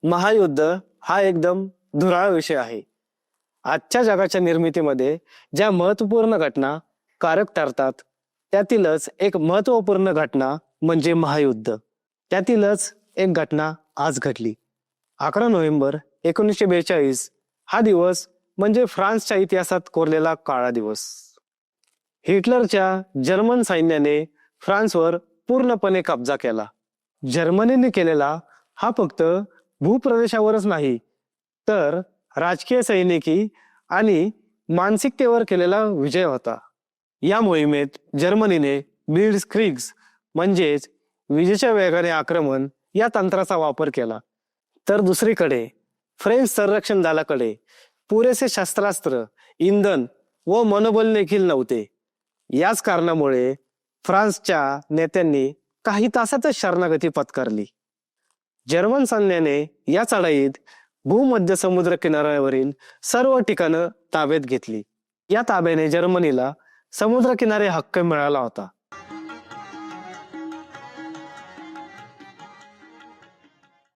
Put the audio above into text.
महायुद्ध हा एकदम धुराळ विषय आहे. आजच्या जगाच्या निर्मितीमध्ये ज्या महत्वपूर्ण घटना कारक ठरतात त्यातीलच एक महत्वपूर्ण घटना म्हणजे महायुद्ध. त्यातीलच एक घटना आज घडली. 11 नोव्हेंबर 1942 हा दिवस म्हणजे फ्रान्सच्या इतिहासात कोरलेला काळा दिवस. हिटलरच्या जर्मन सैन्याने फ्रान्सवर पूर्णपणे कब्जा केला. जर्मनीने केलेला हा फक्त भूप्रदेशावरच नाही तर राजकीय, सैनिकी आणि मानसिकतेवर केलेला विजय होता. या मोहिमेत जर्मनीने ब्लिट्झक्रीग्स म्हणजेच विजेच्या वेगाने आक्रमण या तंत्राचा वापर केला. तर दुसरीकडे फ्रेंच संरक्षण दलाकडे पुरेसे शस्त्रास्त्र, इंधन व मनोबल देखील नव्हते. याच कारणामुळे फ्रान्सच्या नेत्यांनी काही तासातच शरणागती पत्करली. जर्मन सैन्याने या चढाईत भूमध्य समुद्र किनाऱ्यावरील सर्व ठिकाणं ताब्यात घेतली. या ताब्याने जर्मनीला समुद्र किनारे हक्क मिळाला होता.